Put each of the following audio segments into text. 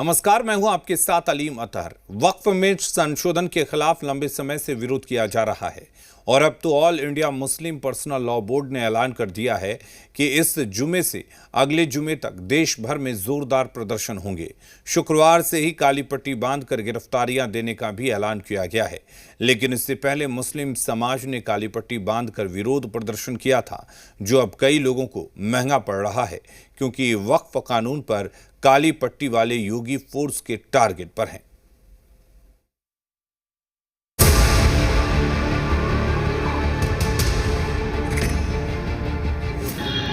नमस्कार, मैं हूं आपके साथ अलीम अतहर। वक्फ में संशोधन के खिलाफ लंबे समय से विरोध किया जा रहा है और अब तो all India Muslim personal law board ने ऐलान कर दिया है कि इस जुमे से अगले जुमे तक देश भर में जोरदार प्रदर्शन होंगे। शुक्रवार से ही काली पट्टी बांधकर गिरफ्तारियां देने का भी ऐलान किया गया है, लेकिन इससे पहले मुस्लिम समाज ने काली पट्टी बांधकर विरोध प्रदर्शन किया था, जो अब कई लोगों को महंगा पड़ रहा है, क्योंकि वक्फ कानून पर काली पट्टी वाले योगी फोर्स के टारगेट पर हैं।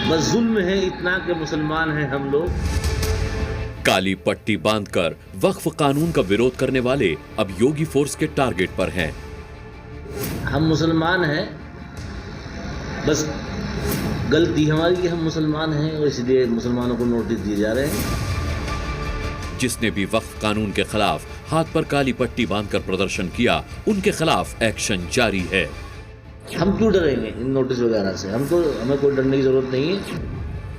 बस जुल्म है इतना कि मुसलमान हैं हम लोग। काली पट्टी बांधकर वक्फ कानून का विरोध करने वाले अब योगी फोर्स के टारगेट पर हैं। हम मुसलमान हैं, बस गलती हमारी कि हम मुसलमान हैं और इसलिए मुसलमानों को नोटिस दिए जा रहे हैं। जिसने भी वक्फ कानून के खिलाफ हाथ पर काली पट्टी बांधकर प्रदर्शन किया, उनके खिलाफ एक्शन जारी है। हम क्यों डरेंगे इन नोटिस वगैरह से? हमें कोई डरने की जरूरत नहीं है।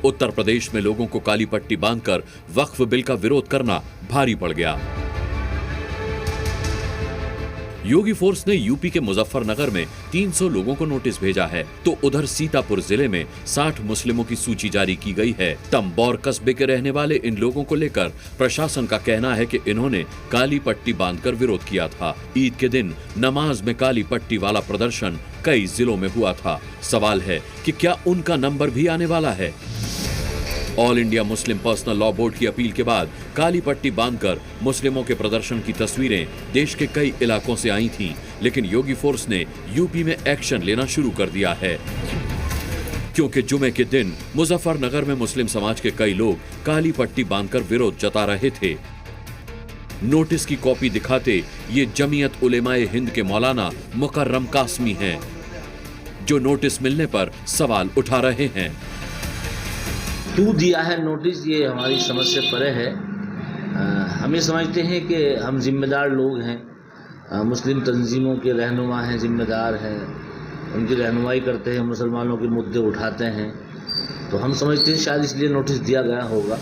उत्तर प्रदेश में लोगों को काली पट्टी बांधकर वक्फ बिल का विरोध करना भारी पड़ गया। योगी फोर्स ने यूपी के मुजफ्फरनगर में 300 लोगों को नोटिस भेजा है, तो उधर सीतापुर जिले में 60 मुस्लिमों की सूची जारी की गई है। तंबौर कस्बे के रहने वाले इन लोगों को लेकर प्रशासन का कहना है कि इन्होंने काली पट्टी बांधकर विरोध किया था। ईद के दिन नमाज में काली पट्टी वाला प्रदर्शन कई जिलों में हुआ था। सवाल है कि क्या उनका नंबर भी आने वाला है? All India Muslim personal law board की अपील के बाद काली पट्टी बांधकर मुस्लिमों के प्रदर्शन की तस्वीरें देश के कई इलाकों से आई थीं, लेकिन योगी फोर्स ने यूपी में एक्शन लेना शुरू कर दिया है, क्योंकि जुमे के दिन मुजफ्फरनगर में मुस्लिम समाज के कई लोग काली पट्टी बांधकर विरोध जता रहे थे। नोटिस की कॉपी दिखाते ये जमीयत उलेमाए हिंद के मौलाना मुकर्रम कासमी हैं, जो नोटिस मिलने पर सवाल उठा रहे हैं। क्यों दिया है नोटिस, ये हमारी समझ से परे है। हम ये समझते हैं कि हम जिम्मेदार लोग हैं, मुस्लिम तंजीमों के रहनुमा हैं, जिम्मेदार हैं, उनकी रहनुमाई करते हैं, मुसलमानों के मुद्दे उठाते हैं, तो हम समझते हैं शायद इसलिए नोटिस दिया गया होगा।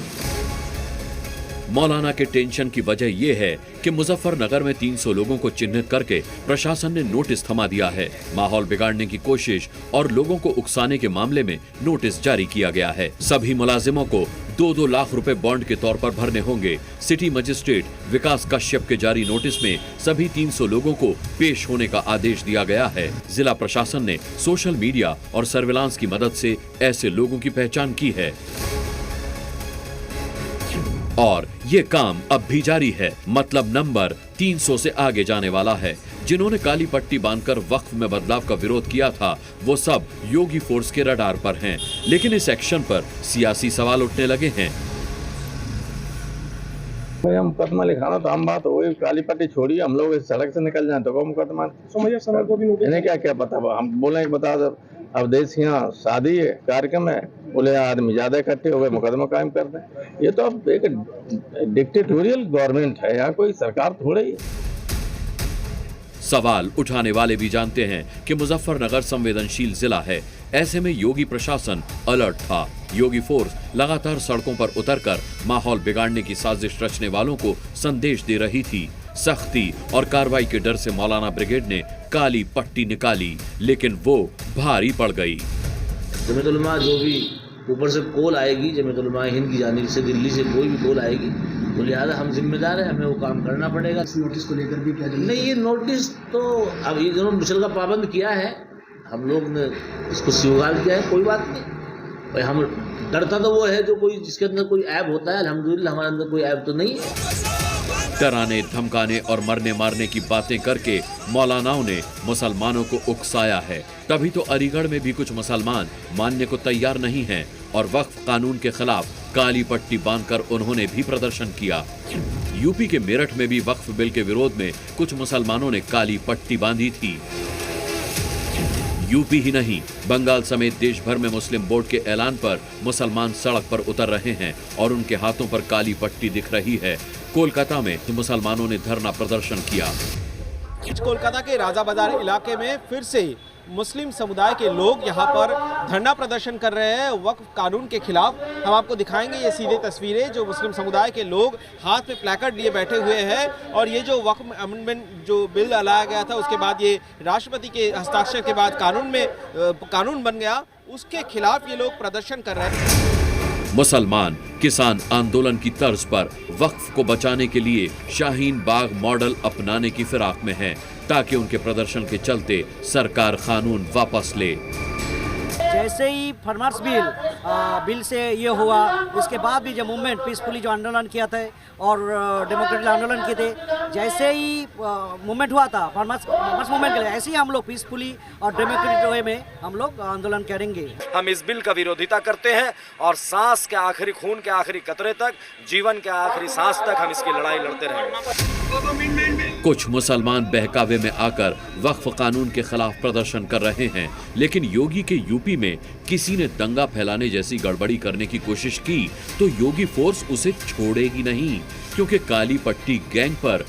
मौलाना के टेंशन की वजह यह है कि मुजफ्फरनगर में 300 लोगों को चिन्हित करके प्रशासन ने नोटिस थमा दिया है। माहौल बिगाड़ने की कोशिश और लोगों को उकसाने के मामले में नोटिस जारी किया गया है। सभी मुलाजिमों को 2-2 लाख रुपए बॉन्ड के तौर पर भरने होंगे। सिटी मजिस्ट्रेट विकास कश्यप के जारी नोटिस में सभी 300 लोगों को पेश होने का आदेश दिया गया है। जिला प्रशासन ने सोशल मीडिया और सर्विलांस की मदद से ऐसे लोगों की पहचान की है और ये काम अब भी जारी है। मतलब नंबर 300 से आगे जाने वाला है। जिन्होंने काली पट्टी बांधकर वक्फ में बदलाव का विरोध किया था, वो सब योगी फोर्स के रडार पर हैं, लेकिन इस एक्शन पर सियासी सवाल उठने लगे हैं। मुकदमा लिखाना तो हम बात हो गई, काली पट्टी छोड़िए, हम लोग इस सड़क से निकल जाए तो को मुकदमा। इन्हें क्या क्या पता, हम बोले बता दो अब देश यहाँ शादी है, कार्यक्रम है, बोले आदमी ज्यादा इकट्ठे हो गए, मुकदमा कायम कर दें। ये तो अब एक डिक्टेटोरियल गवर्नमेंट है, यहाँ कोई सरकार थोड़े ही। सवाल उठाने वाले भी जानते हैं कि मुजफ्फरनगर संवेदनशील जिला है, ऐसे में योगी प्रशासन अलर्ट था। योगी फोर्स लगातार सड़कों पर उतरकर माहौल बिगाड़ने की साजिश रचने वालों को संदेश दे रही थी। सख्ती और कार्रवाई के डर से मौलाना ब्रिगेड ने काली पट्टी निकाली, लेकिन वो भारी पड़ गई। जमीयत उलमा जो भी ऊपर से कॉल आएगी, जमीयत उलमा हिंद की जानिब से, दिल्ली से कोई भी कॉल आएगी, तो लिहाजा हम जिम्मेदार हैं, हमें वो काम करना पड़ेगा। इस नोटिस को लेकर भी क्या नहीं, ये नोटिस तो अब ये दोनों मिसल का पाबंद किया है, हम लोग ने इसको स्वीकार किया है, कोई बात नहीं भाई। हम डरता तो वो है जो कोई जिसके अंदर कोई ऐब होता है, अल्हम्दुलिल्लाह हमारे अंदर कोई ऐब तो नहीं है। डराने, धमकाने और मरने मारने की बातें करके मौलानाओं ने मुसलमानों को उकसाया है। तभी तो अलीगढ़ में भी कुछ मुसलमान मानने को तैयार नहीं हैं और वक्फ कानून के खिलाफ काली पट्टी बांधकर उन्होंने भी प्रदर्शन किया। यूपी के मेरठ में भी वक्फ बिल के विरोध में कुछ मुसलमानों ने काली पट्टी बांधी थी। यूपी ही नहीं, बंगाल समेत देश भर में मुस्लिम बोर्ड के ऐलान पर मुसलमान सड़क पर उतर रहे हैं और उनके हाथों पर काली पट्टी दिख रही है। कोलकाता में मुसलमानों ने धरना प्रदर्शन किया। कोलकाता के राजा बाजार इलाके में फिर से मुस्लिम समुदाय के लोग यहाँ पर धरना प्रदर्शन कर रहे हैं वक्फ कानून के खिलाफ। हम आपको दिखाएंगे ये सीधे तस्वीरें, जो मुस्लिम समुदाय के लोग हाथ में प्लेकार्ड लिए बैठे हुए हैं। और ये जो वक्फ अमेंडमेंट जो बिल लाया गया था, उसके बाद ये राष्ट्रपति के हस्ताक्षर के बाद कानून बन गया, उसके खिलाफ ये लोग प्रदर्शन कर रहे हैं। मुसलमान किसान आंदोलन की तर्ज पर वक्फ को बचाने के लिए शाहीन बाग मॉडल अपनाने की फिराक में हैं, ताकि उनके प्रदर्शन के चलते सरकार कानून वापस ले। जैसे ही फार्मर्स बिल से ये हुआ, उसके बाद भी जो मूवमेंट पीसफुली जो आंदोलन किया था और डेमोक्रेटिक आंदोलन किए थे, जैसे ही मूवमेंट हुआ था फार्मर्स मूवमेंट के लिए, ऐसे ही हम लोग पीसफुली और डेमोक्रेटिक वे में हम लोग आंदोलन करेंगे। हम इस बिल का विरोधिता करते हैं और सांस के आखिरी खून के आखिरी कतरे तक, जीवन के आखिरी सांस तक हम इसकी लड़ाई लड़ते रहेंगे। कुछ मुसलमान बहकावे में आकर वक्फ कानून के खिलाफ प्रदर्शन कर रहे हैं, लेकिन योगी के यूपी में किसी ने दंगा फैलाने जैसी गड़बड़ी करने की कोशिश की तो योगी फोर्स उसे छोड़ेगी नहीं, क्योंकि काली पट्टी गैंग पर